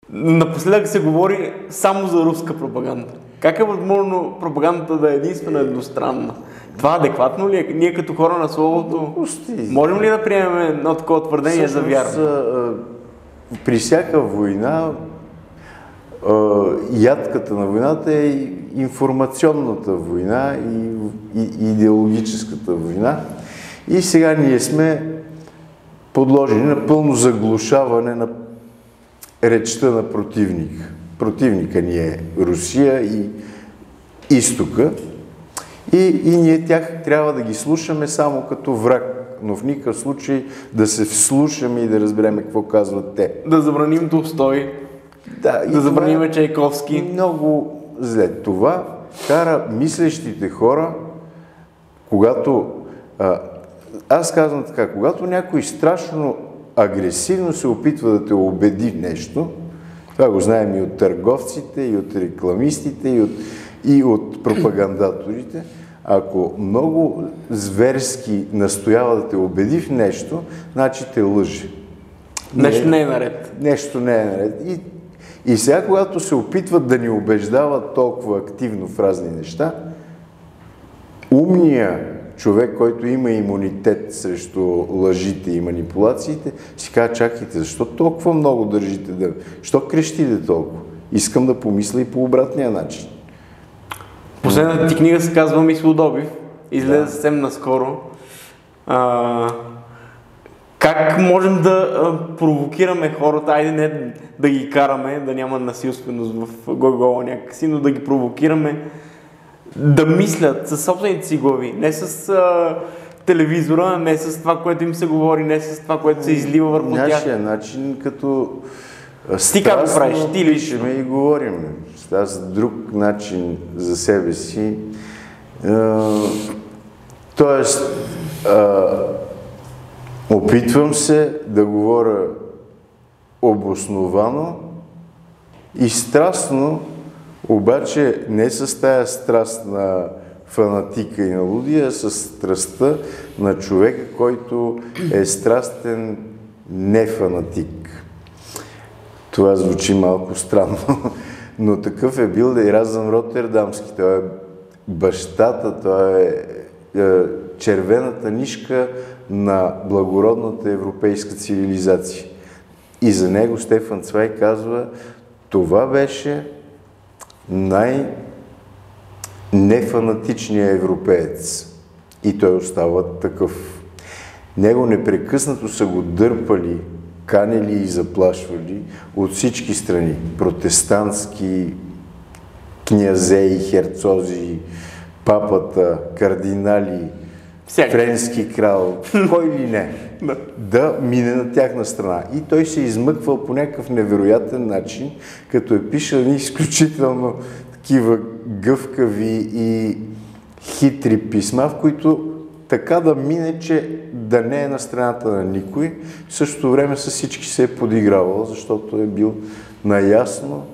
Напоследък се говори само за руска пропаганда. Как е възможно пропагандата да е единствена едностранна? Това адекватно ли е? Ние като хора на словото можем ли да приемем едно такова твърдение за вярно? При всяка война ядката на войната е информационната война и идеологическата война. И сега ние сме подложени на пълно заглушаване на речта на противника. Противника ни е Русия и изтока. И ние тях трябва да ги слушаме само като враг, но в никакъв случай да се вслушаме и да разберем какво казват те. Да забраним Толстой, да забраним Чайковски. Много зле. Това кара мислещите хора, когато... аз казвам така, когато някой страшно агресивно се опитва да те убеди в нещо, това го знаем и от търговците, и от рекламистите, и от пропагандаторите, ако много зверски настоява да те убеди в нещо, значи те лъже. Нещо не е наред. Нещо не е наред. И сега, когато се опитват да ни убеждават толкова активно в разни неща, умният човек, който има имунитет срещу лъжите и манипулациите, си казва, чакайте, защо толкова много държите да... Защо крещите толкова? Искам да помисля и по обратния начин. Последната ти книга се казва Мислодобив. Излезе съвсем наскоро. Как можем да провокираме хората, айде не да ги караме, да няма насилственост в глагола някакси, но да ги провокираме да мислят със собствените си глави, не с телевизора, не с това, което им се говори, не с това, което се излива върху тях. Нашия начин, като ти как го правиш? Ти пишеме и говорим. Аз друг начин за себе си. Тоест, опитвам се да говоря обосновано и страстно, обаче не с тая страст на фанатика и на лудия, а с страстта на човека, който е страстен не фанатик. Това звучи малко странно, но такъв е бил Еразъм Ротердамски. Той е бащата, той е червената нишка на благородната европейска цивилизация. И за него Стефан Цвай казва, това беше най-нефанатичният европеец. И той остава такъв. Него непрекъснато са го дърпали, канели и заплашвали от всички страни. Протестантски князеи, херцози, папата, кардинали, френски крал, кой ли не, да мине на тяхна страна. И той се измъквал по някакъв невероятен начин, като е пишал изключително такива гъвкави и хитри писма, в които така да мине, че да не е на страната на никой. В същото време с всички се е подигравал, защото е бил наясно.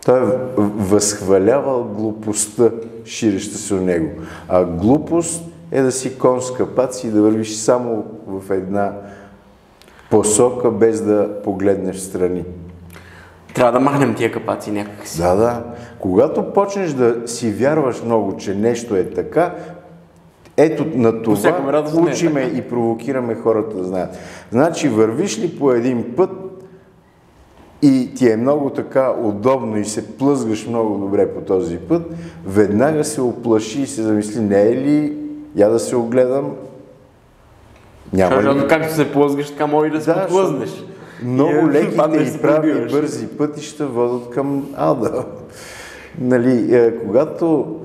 Той е възхвалявал глупостта, ширеща се от него. А глупост е да си конска пац и да вървиш само в една посока, без да погледнеш страни. Трябва да махнем тия капаци някакси. Да. Когато почнеш да си вярваш много, че нещо е така, ето на това учиме и провокираме хората да знаят. Значи вървиш ли по един път и ти е много така удобно и се плъзгаш много добре по този път, веднага се оплаши и се замисли, не е ли, я да се огледам, няма ли? Както се плъзгаш, така може и да се плъзнеш. Много леките и прави и бързи пътища водят към ада. Нали, когато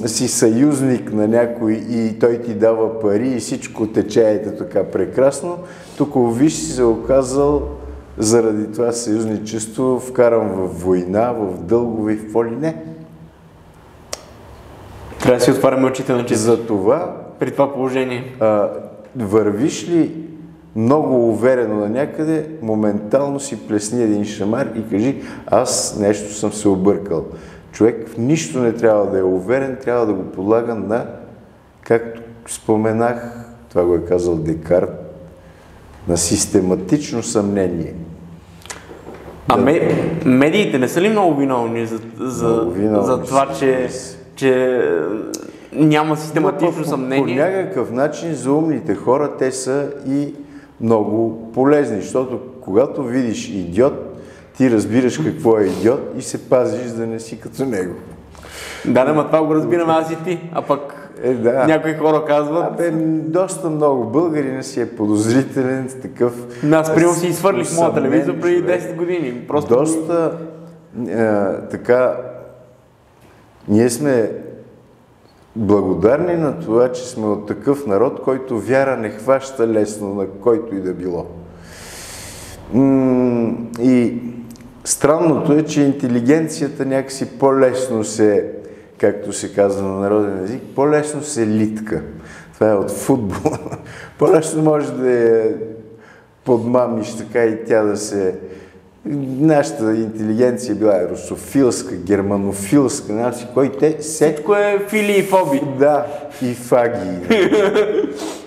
си съюзник на някой и той ти дава пари и всичко тече ето така прекрасно, тук виж си се оказал заради това съюзничество вкарам в война, в дългове и в какво ли не. Трябва да си отваряме очите на чисто. За това при това положение. Вървиш ли много уверено на някъде, моментално си плесни един шамар и кажи, аз нещо съм се объркал. Човек в нищо не трябва да е уверен, трябва да го подлага на, както споменах, това го е казал Декарт, на систематично съмнение. Медиите не са ли много виновни за това, че няма систематично съмнение? По някакъв начин за умните хора те са и много полезни, защото когато видиш идиот, ти разбираш какво е идиот и се пазиш да не си като него. Да, но това го разбираме аз и ти, а пък някои хора казват... Доста много българина си е подозрителен, такъв... Аз приема си изхвърлих моя телевизор преди 10 години. Просто доста така... Ние сме благодарни на това, че сме от такъв народ, който вяра не хваща лесно на който и да било. И странното е, че интелигенцията някакси по-лесно се, както се казва на народен език, по-лесно се литка. Това е от футбол. По-лесно може да я подмамиш така и тя да се... Нашата интелигенция била русофилска, германофилска, значи, кой те се... Всичко е фили и фоби. Да, и фагии.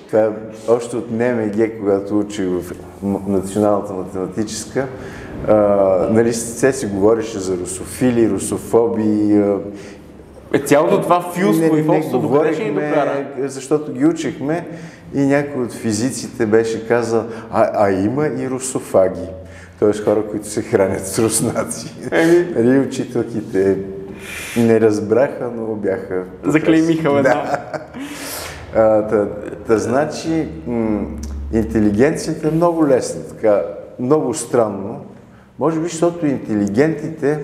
Това още от НМГ, когато учих в Националната математическа, нали, все се говореше за русофили, русофоби. Цялото това филство и фобство докъде ще ни докара? Защото ги учихме и някой от физиците беше казал, има и русофаги. Т.е. хора, които се хранят с руснаци. Нали, учителките не разбраха, но бяха... Заклеймиха веднага. Значи, интелигенцията е много лесна, така, много странно. Може би, защото интелигентите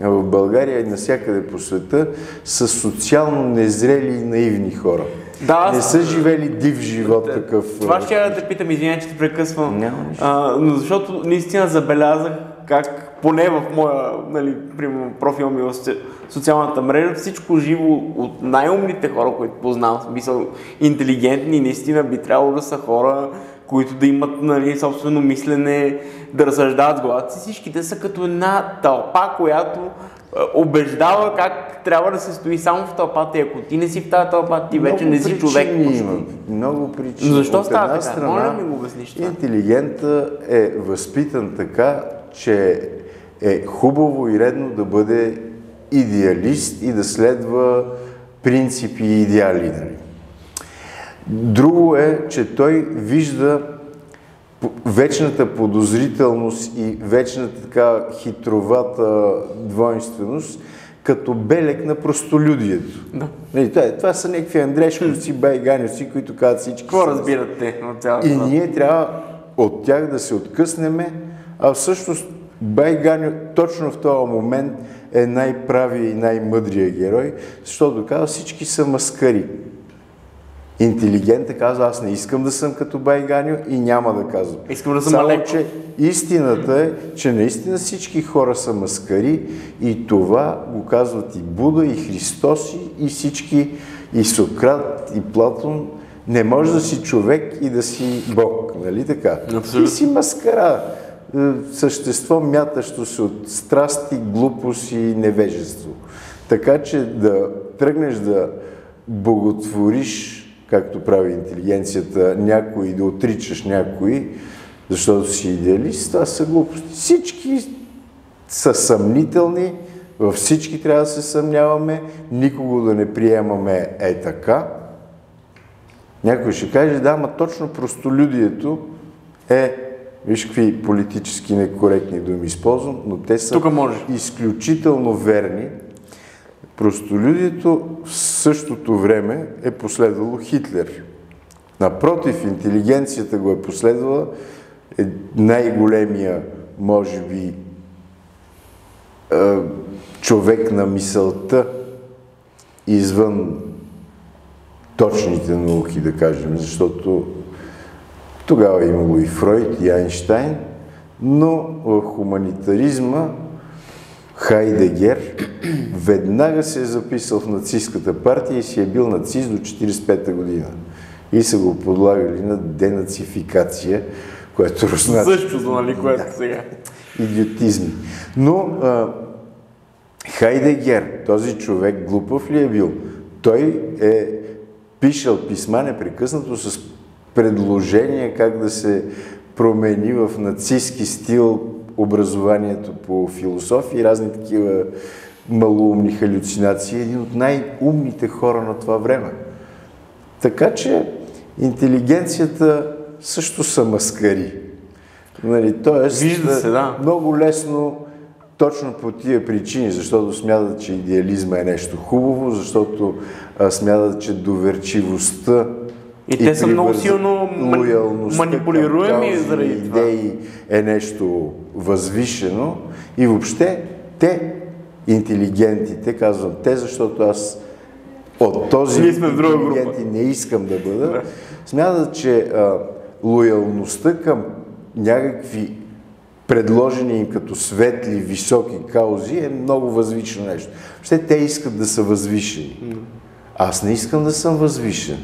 в България и навсякъде по света са социално незрели и наивни хора. Да, не са живели див живот такъв. Това ще я да те питам, извиня, че те прекъсвам. Но защото наистина забелязах как, поне в моя профил ми в социалната мрежа, всичко живо от най-умните хора, които познавам, смисъл интелигентни, наистина би трябвало да са хора, които да имат собствено мислене, да разсъждават с главата си. Всичките са като една тълпа, която убеждава как трябва да се стои само в тълпата и ако ти не си в тази тълпа, ти вече не си човек. Много причини. Но защо става така? Моля да ми го обясниш това. Интелигентът е възпитан така, че е хубаво и редно да бъде идеалист и да следва принципи и идеали. Друго е, че той вижда вечната подозрителност и вечната така хитровата двойственост като белег на простолюдието. Да. Това са някакви андрешковци, байганевци, които казват всички. Какво разбират те от цялата? И ние трябва от тях да се откъснеме, а всъщност Байганю точно в този момент е най-правия и най-мъдрия герой, защото казва, всички са маскари. Интелигентът казва, аз не искам да съм като Байганю и няма да казвам. Искам да съм малеко. Че истината е, че наистина всички хора са маскари и това го казват и Буда, и Христос, и всички, и Сократ, и Платон. Не може да си човек и да си Бог, нали така? Абсолютно. Ти си маскара, същество, мятащо се от страсти, глупост и невежество. Така че да тръгнеш да боготвориш, както прави интелигенцията, някой и да отричаш някой, защото си идеалист, това са глупости. Всички са съмнителни, във всички трябва да се съмняваме, никого да не приемаме така. Някой ще каже, да, ама точно простолюдието е, виж какви политически некоректни думи използвам, но те са изключително верни. Простолюдието в същото време е последвало Хитлер. Напротив, интелигенцията го е последвала, е най-големия, може би, човек на мисълта извън точните науки, да кажем, защото тогава е имало и Фройд, и Айнщайн, но в хуманитаризма Хайдегер веднага се е записал в нацистката партия и си е бил нацист до 1945 година. И са го подлагали на денацификация, което руснаци... Същото, нали, което сега. Идиотизми. Но Хайдегер, този човек, глупав ли е бил? Той е пишал писма непрекъснато с предложения как да се промени в нацистски стил образованието по философия и разни такива малоумни халюцинации, е един от най-умните хора на това време. Така че интелигенцията също са маскари. Нали, тоест, вижда се, да. Много лесно, точно по тия причини, защото смятат, че идеализма е нещо хубаво, защото смятат, че доверчивостта и те са много силно манипулируеми заради това. Идеи е нещо възвишено и въобще те, интелигентите, казвам те, защото аз от този интелигенти не искам да бъда, смятат, че лоялността към някакви предложени им като светли, високи каузи е много възвишено нещо. Въобще те искат да са възвишени. Аз не искам да съм възвишен.